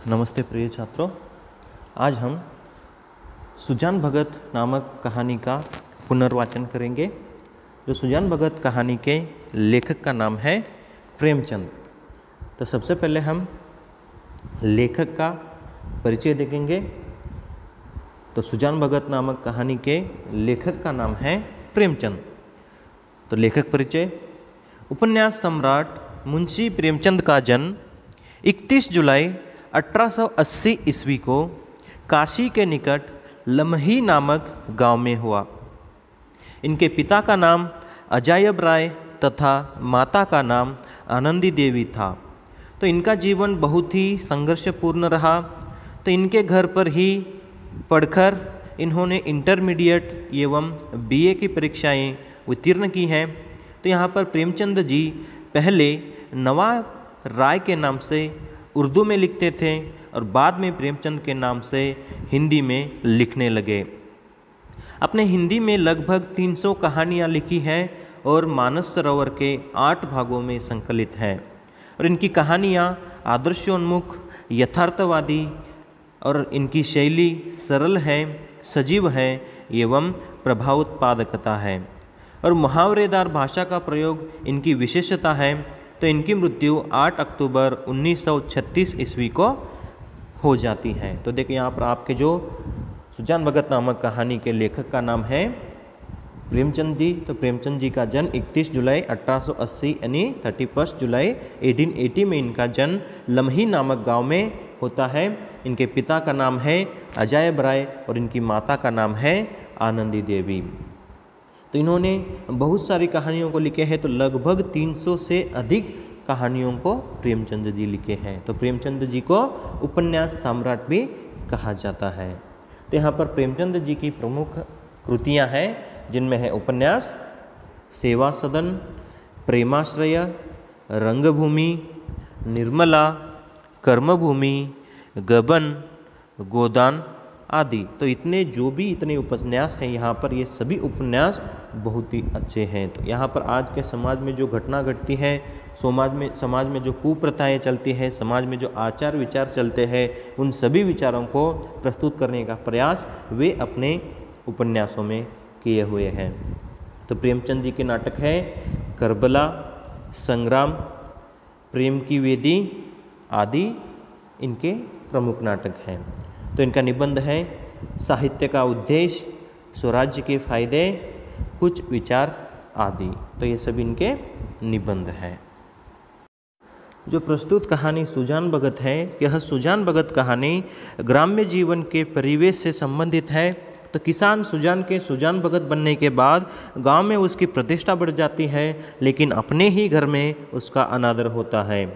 नमस्ते प्रिय छात्रों, आज हम सुजान भगत नामक कहानी का पुनर्वाचन करेंगे। जो सुजान भगत कहानी के लेखक का नाम है प्रेमचंद। तो सबसे पहले हम लेखक का परिचय देखेंगे। तो सुजान भगत नामक कहानी के लेखक का नाम है प्रेमचंद। तो लेखक परिचय। उपन्यास सम्राट मुंशी प्रेमचंद का जन्म 31 जुलाई 1880 ईस्वी को काशी के निकट लम्ही नामक गांव में हुआ। इनके पिता का नाम अजायब राय तथा माता का नाम आनंदी देवी था। तो इनका जीवन बहुत ही संघर्षपूर्ण रहा। तो इनके घर पर ही पढ़कर इन्होंने इंटरमीडिएट एवं बीए की परीक्षाएं उत्तीर्ण की हैं। तो यहाँ पर प्रेमचंद जी पहले नवाब राय के नाम से उर्दू में लिखते थे और बाद में प्रेमचंद के नाम से हिंदी में लिखने लगे। अपने हिंदी में लगभग 300 कहानियाँ लिखी हैं और मानस सरोवर के 8 भागों में संकलित है। और इनकी कहानियाँ आदर्शोन्मुख, यथार्थवादी और इनकी शैली सरल है, सजीव है एवं प्रभावोत्पादकता है और मुहावरेदार भाषा का प्रयोग इनकी विशेषता है। तो इनकी मृत्यु 8 अक्टूबर 1936 ईस्वी को हो जाती है। तो देखिए यहाँ पर आपके जो सुजान भगत नामक कहानी के लेखक का नाम है प्रेमचंद जी। तो प्रेमचंद जी का जन्म 31 जुलाई 1880 यानी 31 जुलाई 1880 में इनका जन्म लम्ही नामक गांव में होता है। इनके पिता का नाम है अजायब राय और इनकी माता का नाम है आनंदी देवी। तो इन्होंने बहुत सारी कहानियों को लिखे हैं। तो लगभग 300 से अधिक कहानियों को प्रेमचंद जी लिखे हैं। तो प्रेमचंद जी को उपन्यास सम्राट भी कहा जाता है। तो यहाँ पर प्रेमचंद जी की प्रमुख कृतियाँ हैं जिनमें है उपन्यास सेवा सदन, प्रेमाश्रय, रंगभूमि, निर्मला, कर्मभूमि, गबन, गोदान आदि। तो इतने उपन्यास हैं यहाँ पर, ये सभी उपन्यास बहुत ही अच्छे हैं। तो यहाँ पर आज के समाज में जो घटना घटती है, समाज में जो कुप्रथाएं चलती है, समाज में जो आचार विचार चलते हैं, उन सभी विचारों को प्रस्तुत करने का प्रयास वे अपने उपन्यासों में किए हुए हैं। तो प्रेमचंद जी के नाटक है करबला, संग्राम, प्रेम की वेदी आदि इनके प्रमुख नाटक हैं। तो इनका निबंध है साहित्य का उद्देश्य, स्वराज्य के फायदे, कुछ विचार आदि। तो ये सभी इनके निबंध हैं। जो प्रस्तुत कहानी सुजान भगत है, यह सुजान भगत कहानी ग्राम्य जीवन के परिवेश से संबंधित है। तो किसान सुजान के सुजान भगत बनने के बाद गांव में उसकी प्रतिष्ठा बढ़ जाती है, लेकिन अपने ही घर में उसका अनादर होता है।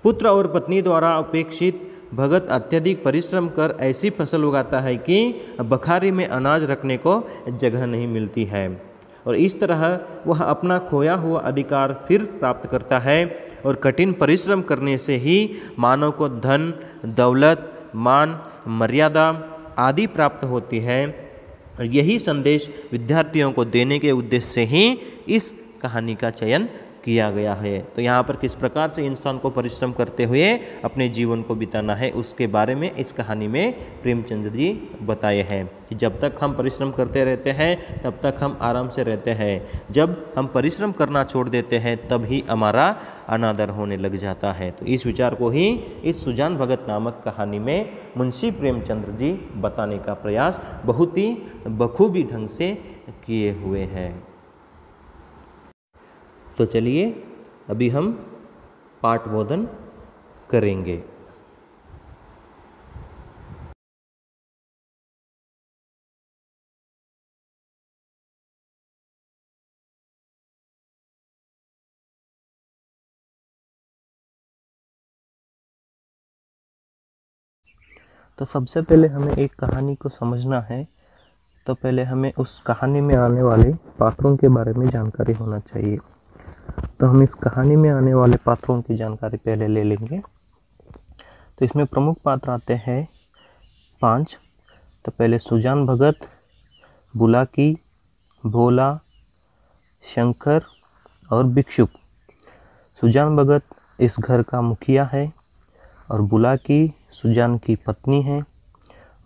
पुत्र और पत्नी द्वारा उपेक्षित भगत अत्यधिक परिश्रम कर ऐसी फसल उगाता है कि बखारी में अनाज रखने को जगह नहीं मिलती है और इस तरह वह अपना खोया हुआ अधिकार फिर प्राप्त करता है। और कठिन परिश्रम करने से ही मानव को धन, दौलत, मान, मर्यादा आदि प्राप्त होती है। और यही संदेश विद्यार्थियों को देने के उद्देश्य से ही इस कहानी का चयन किया गया है। तो यहाँ पर किस प्रकार से इंसान को परिश्रम करते हुए अपने जीवन को बिताना है, उसके बारे में इस कहानी में प्रेमचंद जी बताए हैं कि जब तक हम परिश्रम करते रहते हैं तब तक हम आराम से रहते हैं, जब हम परिश्रम करना छोड़ देते हैं तब ही हमारा अनादर होने लग जाता है। तो इस विचार को ही इस सुजान भगत नामक कहानी में मुंशी प्रेमचंद जी बताने का प्रयास बहुत ही बखूबी ढंग से किए हुए हैं। तो चलिए अभी हम पाठबोधन करेंगे। तो सबसे पहले हमें एक कहानी को समझना है, तो पहले हमें उस कहानी में आने वाले पात्रों के बारे में जानकारी होना चाहिए। तो हम इस कहानी में आने वाले पात्रों की जानकारी पहले ले लेंगे। तो इसमें प्रमुख पात्र आते हैं 5। तो पहले सुजान भगत, बुलाकी, भोला, शंकर और भिक्षुक। सुजान भगत इस घर का मुखिया है और बुलाकी सुजान की पत्नी है,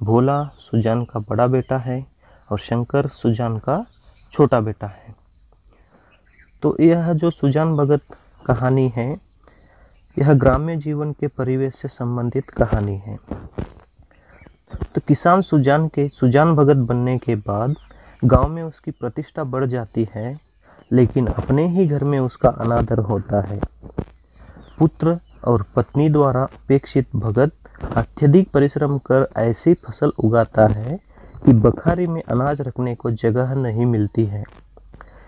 भोला सुजान का बड़ा बेटा है और शंकर सुजान का छोटा बेटा है। तो यह जो सुजान भगत कहानी है, यह ग्राम्य जीवन के परिवेश से संबंधित कहानी है। तो किसान सुजान के सुजान भगत बनने के बाद गांव में उसकी प्रतिष्ठा बढ़ जाती है, लेकिन अपने ही घर में उसका अनादर होता है। पुत्र और पत्नी द्वारा अपेक्षित भगत अत्यधिक परिश्रम कर ऐसी फसल उगाता है कि बखारी में अनाज रखने को जगह नहीं मिलती है।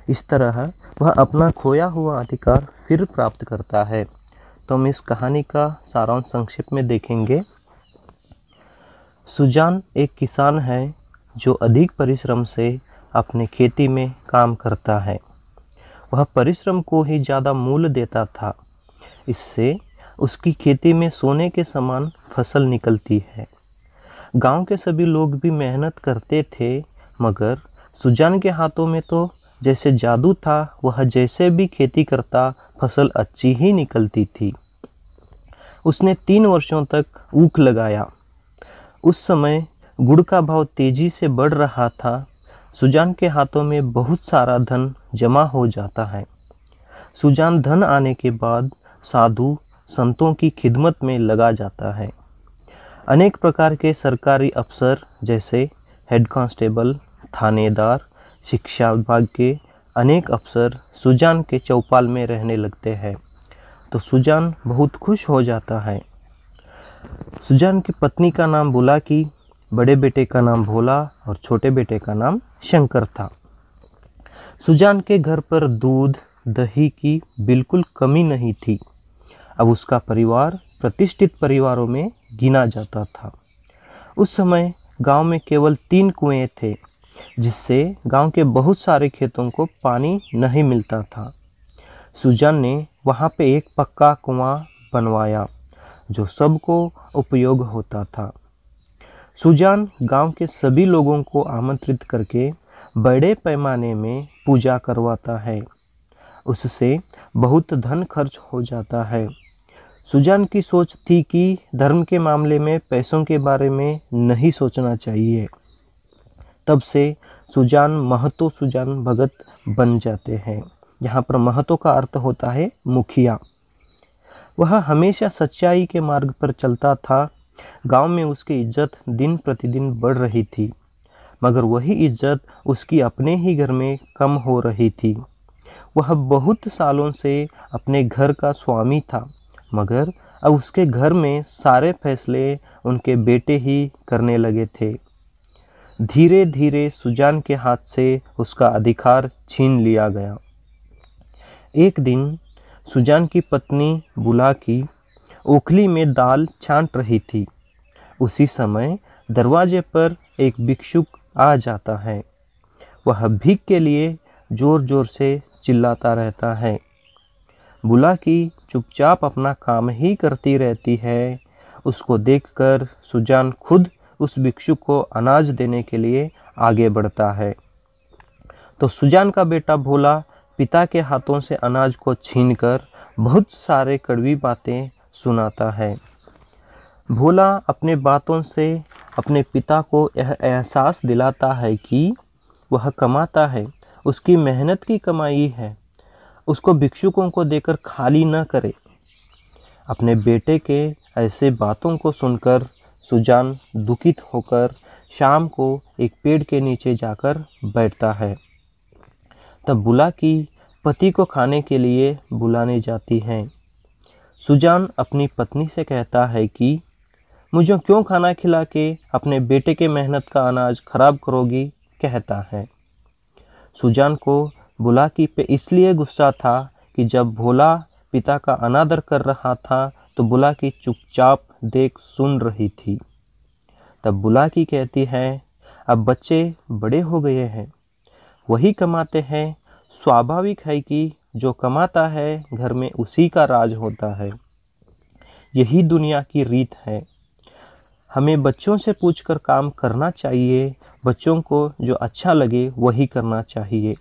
इस तरह वह अपना खोया हुआ अधिकार फिर प्राप्त करता है। तो हम इस कहानी का सारांश संक्षेप में देखेंगे। सुजान एक किसान है जो अधिक परिश्रम से अपने खेती में काम करता है। वह परिश्रम को ही ज़्यादा मूल्य देता था। इससे उसकी खेती में सोने के समान फसल निकलती है। गांव के सभी लोग भी मेहनत करते थे, मगर सुजान के हाथों में तो जैसे जादू था। वह जैसे भी खेती करता फसल अच्छी ही निकलती थी। उसने 3 वर्षों तक ऊख लगाया। उस समय गुड़ का भाव तेजी से बढ़ रहा था। सुजान के हाथों में बहुत सारा धन जमा हो जाता है। सुजान धन आने के बाद साधु संतों की खिदमत में लगा जाता है। अनेक प्रकार के सरकारी अफसर जैसे हेड कांस्टेबल, थानेदार, शिक्षा विभाग के अनेक अफसर सुजान के चौपाल में रहने लगते हैं। तो सुजान बहुत खुश हो जाता है। सुजान की पत्नी का नाम बुलाकी, बड़े बेटे का नाम भोला और छोटे बेटे का नाम शंकर था। सुजान के घर पर दूध दही की बिल्कुल कमी नहीं थी। अब उसका परिवार प्रतिष्ठित परिवारों में गिना जाता था। उस समय गांव में केवल 3 कुएं थे, जिससे गांव के बहुत सारे खेतों को पानी नहीं मिलता था। सुजान ने वहां पे एक पक्का कुआं बनवाया जो सबको उपयोग होता था। सुजान गांव के सभी लोगों को आमंत्रित करके बड़े पैमाने में पूजा करवाता है। उससे बहुत धन खर्च हो जाता है। सुजान की सोच थी कि धर्म के मामले में पैसों के बारे में नहीं सोचना चाहिए। तब से सुजान महतो सुजान भगत बन जाते हैं। यहाँ पर महतो का अर्थ होता है मुखिया। वह हमेशा सच्चाई के मार्ग पर चलता था। गांव में उसकी इज्जत दिन प्रतिदिन बढ़ रही थी, मगर वही इज्जत उसकी अपने ही घर में कम हो रही थी। वह बहुत सालों से अपने घर का स्वामी था, मगर अब उसके घर में सारे फैसले उनके बेटे ही करने लगे थे। धीरे धीरे सुजान के हाथ से उसका अधिकार छीन लिया गया। एक दिन सुजान की पत्नी बुलाकी ओखली में दाल छांट रही थी। उसी समय दरवाजे पर एक भिक्षुक आ जाता है। वह भीख के लिए जोर जोर से चिल्लाता रहता है। बुलाकी चुपचाप अपना काम ही करती रहती है। उसको देखकर सुजान खुद उस भिक्षुक को अनाज देने के लिए आगे बढ़ता है। तो सुजान का बेटा भोला पिता के हाथों से अनाज को छीनकर बहुत सारे कड़वी बातें सुनाता है। भोला अपने बातों से अपने पिता को यह एहसास दिलाता है कि वह कमाता है, उसकी मेहनत की कमाई है, उसको भिक्षुकों को देकर खाली न करे। अपने बेटे के ऐसे बातों को सुनकर सुजान दुखित होकर शाम को एक पेड़ के नीचे जाकर बैठता है। तब बुलाकी पति को खाने के लिए बुलाने जाती हैं। सुजान अपनी पत्नी से कहता है कि मुझे क्यों खाना खिला के अपने बेटे के मेहनत का अनाज खराब करोगी, कहता है। सुजान को बुलाकी पे इसलिए गुस्सा था कि जब भोला पिता का अनादर कर रहा था तो बुलाकी चुपचाप देख सुन रही थी। तब बुलाकी कहती है, अब बच्चे बड़े हो गए हैं, वही कमाते हैं। स्वाभाविक है कि जो कमाता है घर में उसी का राज होता है। यही दुनिया की रीत है। हमें बच्चों से पूछकर काम करना चाहिए। बच्चों को जो अच्छा लगे वही करना चाहिए।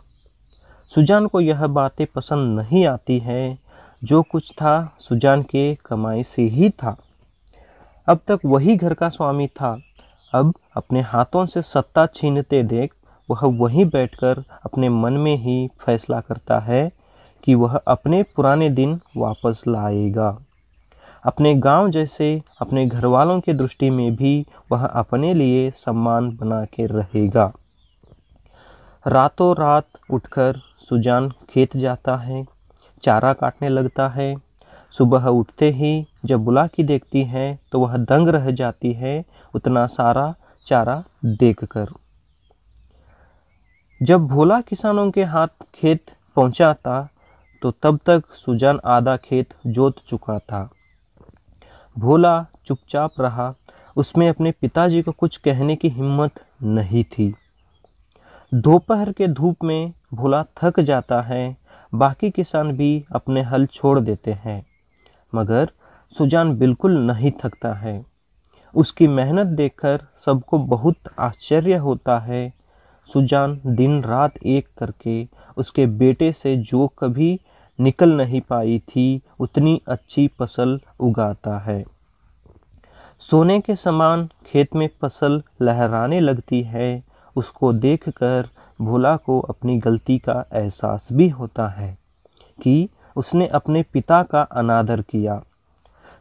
सुजान को यह बातें पसंद नहीं आती हैं। जो कुछ था सुजान के कमाई से ही था। अब तक वही घर का स्वामी था, अब अपने हाथों से सत्ता छीनते देख वह वहीं बैठकर अपने मन में ही फैसला करता है कि वह अपने पुराने दिन वापस लाएगा। अपने गांव जैसे अपने घर वालों की दृष्टि में भी वह अपने लिए सम्मान बना के रहेगा। रातों रात उठकर सुजान खेत जाता है, चारा काटने लगता है। सुबह उठते ही जब बुलाकी देखती है तो वह दंग रह जाती है उतना सारा चारा देखकर। जब भोला किसानों के हाथ खेत पहुंचाता तो तब तक सुजान आधा खेत जोत चुका था। भोला चुपचाप रहा, उसमें अपने पिताजी को कुछ कहने की हिम्मत नहीं थी। दोपहर के धूप में भोला थक जाता है, बाकी किसान भी अपने हल छोड़ देते हैं, मगर सुजान बिल्कुल नहीं थकता है। उसकी मेहनत देखकर सबको बहुत आश्चर्य होता है। सुजान दिन रात एक करके उसके बेटे से जो कभी निकल नहीं पाई थी उतनी अच्छी फसल उगाता है। सोने के समान खेत में फसल लहराने लगती है। उसको देखकर भोला को अपनी गलती का एहसास भी होता है कि उसने अपने पिता का अनादर किया।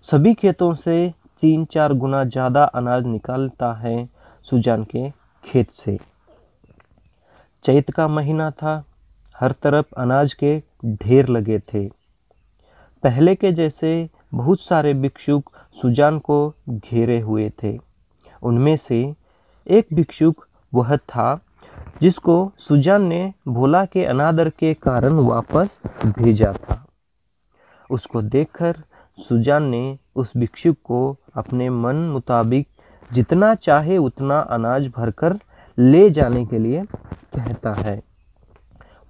सभी खेतों से 3-4 गुना ज़्यादा अनाज निकालता है सुजान के खेत से। चैत का महीना था, हर तरफ अनाज के ढेर लगे थे। पहले के जैसे बहुत सारे भिक्षुक सुजान को घेरे हुए थे। उनमें से एक भिक्षुक वह था जिसको सुजान ने भोला के अनादर के कारण वापस भेजा था। उसको देखकर सुजान ने उस भिक्षुक को अपने मन मुताबिक जितना चाहे उतना अनाज भरकर ले जाने के लिए कहता है।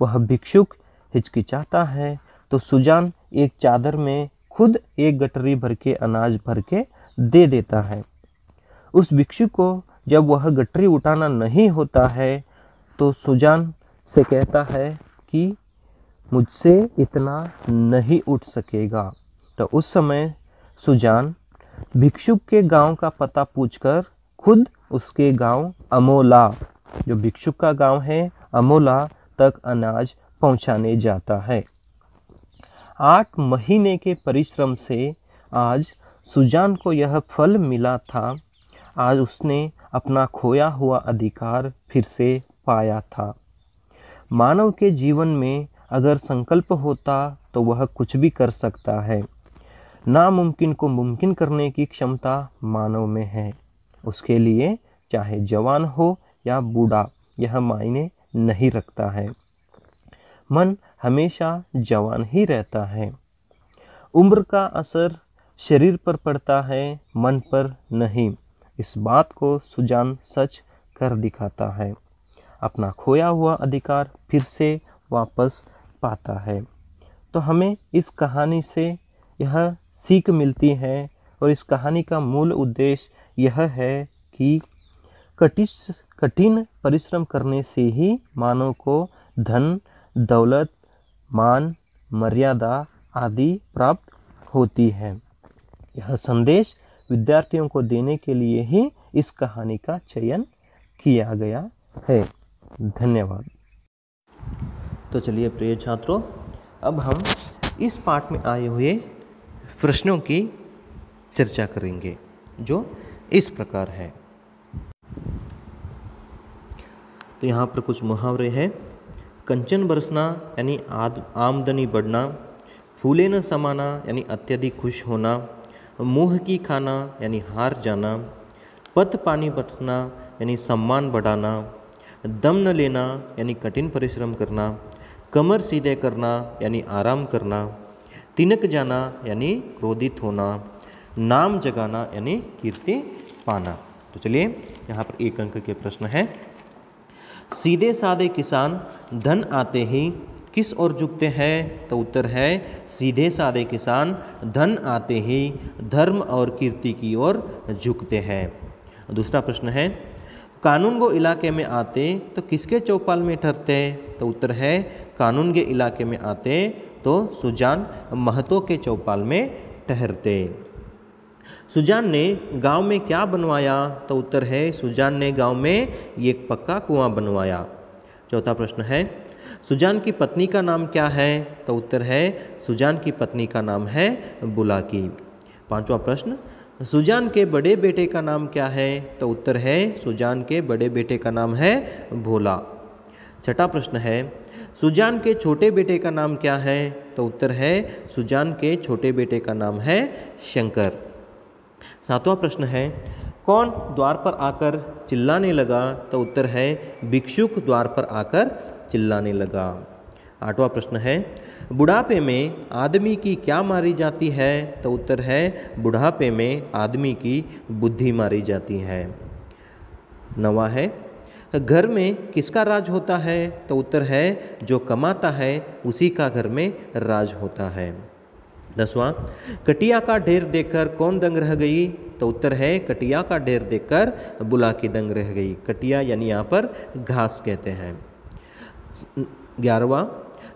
वह भिक्षुक हिचकिचाता है तो सुजान एक चादर में खुद एक गठरी भर के अनाज भर के दे देता है। उस भिक्षुक को जब वह गठरी उठाना नहीं होता है तो सुजान से कहता है कि मुझसे इतना नहीं उठ सकेगा। तो उस समय सुजान भिक्षुक के गांव का पता पूछकर खुद उसके गांव अमोला, जो भिक्षुक का गांव है, अमोला तक अनाज पहुंचाने जाता है। 8 महीने के परिश्रम से आज सुजान को यह फल मिला था। आज उसने अपना खोया हुआ अधिकार फिर से पाया था। मानव के जीवन में अगर संकल्प होता तो वह कुछ भी कर सकता है। नामुमकिन को मुमकिन करने की क्षमता मानव में है। उसके लिए चाहे जवान हो या बूढ़ा यह मायने नहीं रखता है। मन हमेशा जवान ही रहता है। उम्र का असर शरीर पर पड़ता है, मन पर नहीं। इस बात को सुजान सच कर दिखाता है। अपना खोया हुआ अधिकार फिर से वापस पाता है। तो हमें इस कहानी से यह सीख मिलती है और इस कहानी का मूल उद्देश्य यह है कि कठिन परिश्रम करने से ही मानव को धन, दौलत, मान, मर्यादा आदि प्राप्त होती है। यह संदेश विद्यार्थियों को देने के लिए ही इस कहानी का चयन किया गया है। धन्यवाद। तो चलिए प्रिय छात्रों, अब हम इस पाठ में आए हुए प्रश्नों की चर्चा करेंगे जो इस प्रकार है। तो यहाँ पर कुछ मुहावरे हैं। कंचन बरसना यानी आमदनी बढ़ना, फूले न समाना यानी अत्यधिक खुश होना, मुँह की खाना यानी हार जाना, पत पानी बरसना यानी सम्मान बढ़ाना, दम न लेना यानी कठिन परिश्रम करना, कमर सीधे करना यानी आराम करना, तिनक जाना यानी क्रोधित होना, नाम जगाना यानी कीर्ति पाना। तो चलिए यहाँ पर 1 अंक के प्रश्न है। सीधे साधे किसान धन आते ही किस ओर झुकते हैं? तो उत्तर है सीधे साधे किसान धन आते ही धर्म और कीर्ति की ओर झुकते हैं। दूसरा प्रश्न है, कानून गो इलाके में आते तो किसके चौपाल में ठहरते? तो उत्तर है कानून के इलाके में आते तो सुजान महतो के चौपाल में ठहरते। सुजान ने गांव में क्या बनवाया? तो उत्तर है सुजान ने गांव में एक पक्का कुआं बनवाया। चौथा प्रश्न है सुजान की पत्नी का नाम क्या है? तो उत्तर है सुजान की पत्नी का नाम है बुलाकी। पांचवा प्रश्न सुजान के बड़े बेटे का नाम क्या है? तो उत्तर है सुजान के बड़े बेटे का नाम है भोला। छठा प्रश्न है सुजान के छोटे बेटे का नाम क्या है? तो उत्तर है सुजान के छोटे बेटे का नाम है शंकर। सातवां प्रश्न है कौन द्वार पर आकर चिल्लाने लगा? तो उत्तर है भिक्षुक द्वार पर आकर चिल्लाने लगा। आठवां प्रश्न है बुढ़ापे में आदमी की क्या मारी जाती है? तो उत्तर है बुढ़ापे में आदमी की बुद्धि मारी जाती है। नवा है घर में किसका राज होता है? तो उत्तर है जो कमाता है उसी का घर में राज होता है। 10वां कटिया का ढेर देखकर कौन दंग रह गई? तो उत्तर है कटिया का ढेर देखकर बुलाकी दंग रह गई। कटिया यानी यहाँ पर घास कहते हैं। 11वां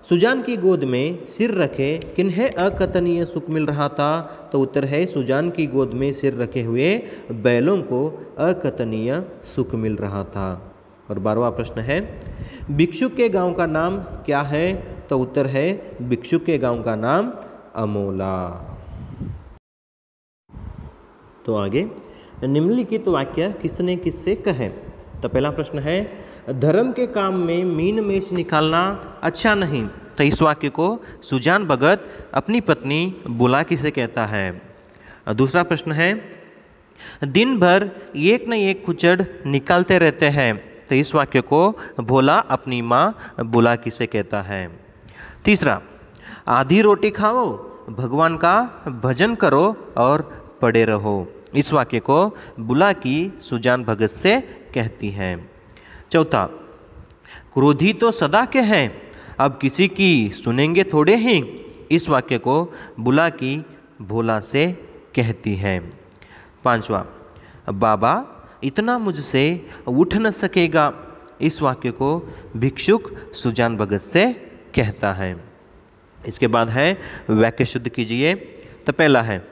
सुजान की गोद में सिर रखे किन्हें अकथनीय सुख मिल रहा था? तो उत्तर है सुजान की गोद में सिर रखे हुए बैलों को अकथनीय सुख मिल रहा था। और 12वां प्रश्न है भिक्षुक के गांव का नाम क्या है? तो उत्तर है भिक्षुक के गांव का नाम अमोला। तो आगे निम्नलिखित वाक्य किसने किससे कहे? तो पहला प्रश्न है धर्म के काम में मीन मेष निकालना अच्छा नहीं। तो इस वाक्य को सुजान भगत अपनी पत्नी बुलाकी से कहता है। दूसरा प्रश्न है दिन भर एक न एक कुचड़ निकालते रहते हैं। तो इस वाक्य को भोला अपनी माँ बुलाकी से कहता है। तीसरा आधी रोटी खाओ भगवान का भजन करो और पड़े रहो। इस वाक्य को बुलाकी सुजान भगत से कहती है। चौथा क्रोधी तो सदा के हैं अब किसी की सुनेंगे थोड़े ही। इस वाक्य को बुलाकी भोला से कहती है। पांचवा बाबा इतना मुझसे उठ न सकेगा। इस वाक्य को भिक्षुक सुजान भगत से कहता है। इसके बाद है वाक्य शुद्ध कीजिए। तो पहला है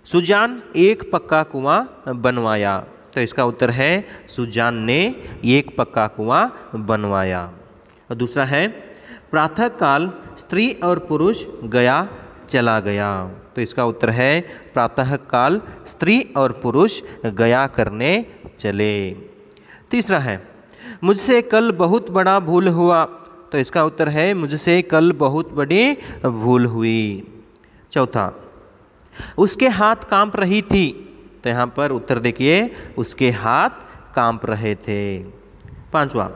सुजान एक पक्का कुआं बनवाया। तो इसका उत्तर है सुजान ने एक पक्का कुआं बनवाया। और दूसरा है प्रातः काल स्त्री और पुरुष गया चला गया। तो इसका उत्तर है प्रातः काल स्त्री और पुरुष गया करने चले। तीसरा है मुझसे कल बहुत बड़ा भूल हुआ। तो इसका उत्तर है मुझसे कल बहुत बड़ी भूल हुई। चौथा उसके हाथ कांप रही थी। तो यहाँ पर उत्तर देखिए उसके हाथ कांप रहे थे। पांचवा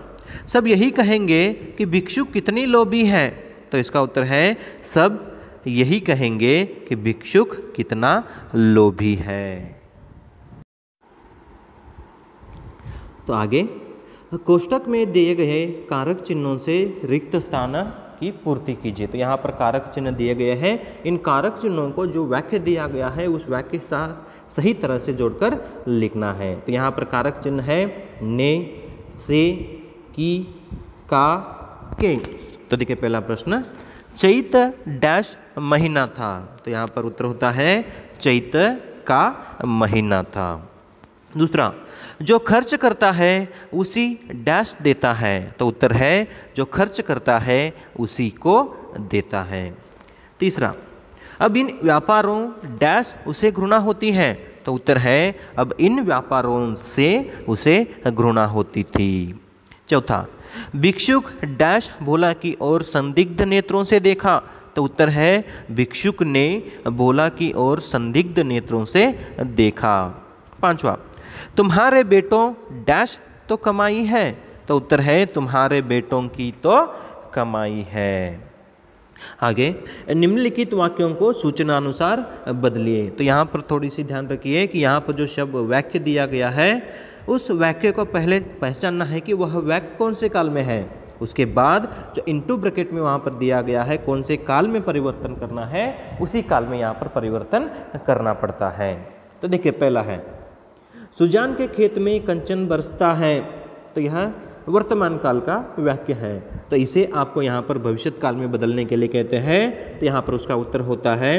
सब यही कहेंगे कि भिक्षुक कितनी लोभी है। तो इसका उत्तर है सब यही कहेंगे कि भिक्षुक कितना लोभी है। तो आगे कोष्टक में दिए गए कारक चिन्हों से रिक्त स्थान की पूर्ति कीजिए। तो यहाँ पर कारक चिन्ह दिए गए हैं। इन कारक चिन्हों को जो वाक्य दिया गया है उस वाक्य के साथ सही तरह से जोड़कर लिखना है। तो यहाँ पर कारक चिन्ह है ने, से, की, का, के। तो देखिए पहला प्रश्न चैत डैश महीना था। तो यहाँ पर उत्तर होता है चैत का महीना था। दूसरा जो खर्च करता है उसी डैश देता है। तो उत्तर है जो खर्च करता है उसी को देता है। तीसरा अब इन व्यापारों डैश उसे घृणा होती है। तो उत्तर है अब इन व्यापारों से उसे घृणा होती थी। चौथा भिक्षुक डैश भोला की ओर संदिग्ध नेत्रों से देखा। तो उत्तर है भिक्षुक ने भोला की ओर संदिग्ध नेत्रों से देखा। पांचवा तुम्हारे बेटों डैश तो कमाई है। तो उत्तर है तुम्हारे बेटों की तो कमाई है। आगे निम्नलिखित वाक्यों को सूचनानुसार बदलिए। तो यहाँ पर थोड़ी सी ध्यान रखिए कि यहाँ पर जो शब्द वाक्य दिया गया है उस वाक्य को पहले पहचानना है कि वह वाक्य कौन से काल में है। उसके बाद जो इनटू ब्रैकेट में वहाँ पर दिया गया है कौन से काल में परिवर्तन करना है उसी काल में यहाँ पर परिवर्तन करना पड़ता है। तो देखिए पहला है सुजान के खेत में कंचन बरसता है। तो यह वर्तमान काल का वाक्य है। तो इसे आपको यहाँ पर भविष्य काल में बदलने के लिए कहते हैं। तो यहाँ पर उसका उत्तर होता है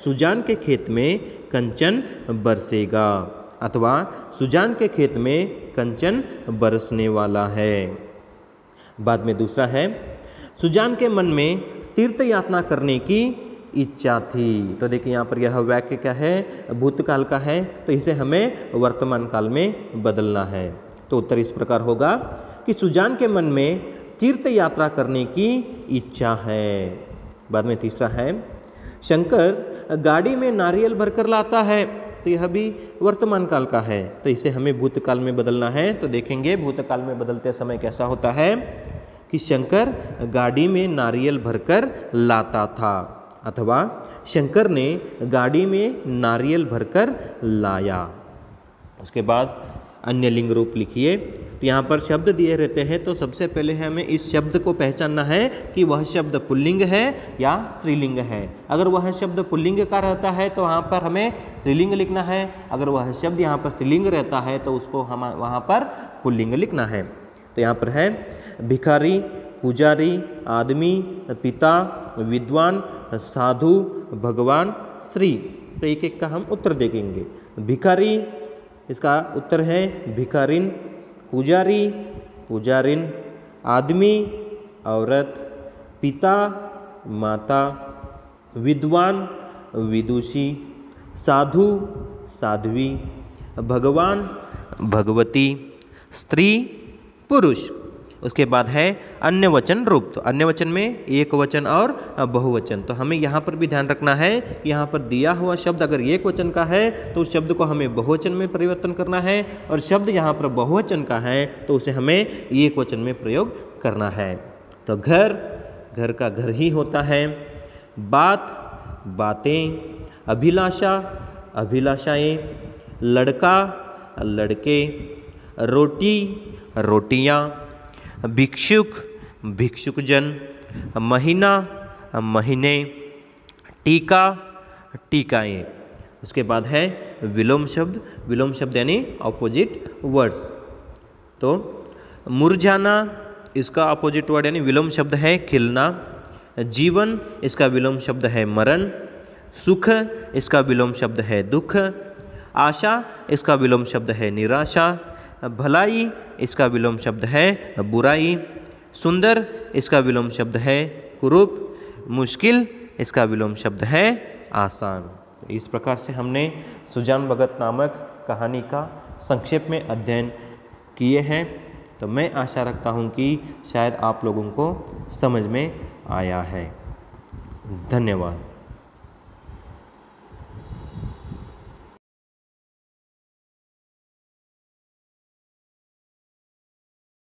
सुजान के खेत में कंचन बरसेगा, अथवा सुजान के खेत में कंचन बरसने वाला है। बाद में दूसरा है सुजान के मन में तीर्थ यात्रा करने की इच्छा थी। तो देखिए यहाँ पर यह वाक्य क्या है, भूतकाल का है, तो इसे हमें वर्तमान काल में बदलना है। तो उत्तर इस प्रकार होगा कि सुजान के मन में तीर्थ यात्रा करने की इच्छा है। बाद में तीसरा है शंकर गाड़ी में नारियल भरकर लाता है। तो यह भी वर्तमान काल का है, तो इसे हमें भूतकाल में बदलना है। तो देखेंगे भूतकाल में बदलते समय कैसा होता है कि शंकर गाड़ी में नारियल भरकर लाता था, अथवा शंकर ने गाड़ी में नारियल भरकर लाया। उसके बाद अन्य लिंग रूप लिखिए। तो यहाँ पर शब्द दिए रहते हैं, तो सबसे पहले हमें इस शब्द को पहचानना है कि वह शब्द पुल्लिंग है या स्त्रीलिंग है। अगर वह शब्द पुल्लिंग का रहता है तो वहाँ पर हमें स्त्रीलिंग लिखना है। अगर वह शब्द यहाँ पर स्त्रीलिंग रहता है तो उसको हम वहाँ पर पुल्लिंग लिखना है। तो यहाँ पर है भिखारी, पुजारी, आदमी, पिता, विद्वान, साधु, भगवान, स्त्री। तो एक एक का हम उत्तर देखेंगे। भिखारी, इसका उत्तर है भिखारिन, पुजारी, पुजारिन, आदमी, औरत, पिता, माता, विद्वान, विदुषी, साधु, साध्वी, भगवान, भगवती, स्त्री, पुरुष। उसके बाद है अन्य वचन रूप। तो अन्य वचन में एक वचन और बहुवचन। तो हमें यहाँ पर भी ध्यान रखना है, यहाँ पर दिया हुआ शब्द अगर एक वचन का है तो उस शब्द को हमें बहुवचन में परिवर्तन करना है, और शब्द यहाँ पर बहुवचन का है तो उसे हमें एक वचन में प्रयोग करना है। तो घर, घर का घर ही होता है। बात, बातें, अभिलाषा, अभिलाषाएं, लड़का, लड़के, रोटी, रोटियाँ, भिक्षुक, भिक्षुकजन, महीना, महीने, टीका, टीकाएँ। उसके बाद है विलोम शब्द। विलोम शब्द यानी ऑपोजिट वर्ड्स। तो मुरझाना, इसका ऑपोजिट वर्ड यानी विलोम शब्द है खिलना। जीवन, इसका विलोम शब्द है मरण। सुख, इसका विलोम शब्द है दुख। आशा, इसका विलोम शब्द है निराशा। भलाई, इसका विलोम शब्द है बुराई। सुंदर, इसका विलोम शब्द है कुरूप। मुश्किल, इसका विलोम शब्द है आसान। इस प्रकार से हमने सुजान भगत नामक कहानी का संक्षेप में अध्ययन किए हैं। तो मैं आशा रखता हूँ कि शायद आप लोगों को समझ में आया है। धन्यवाद।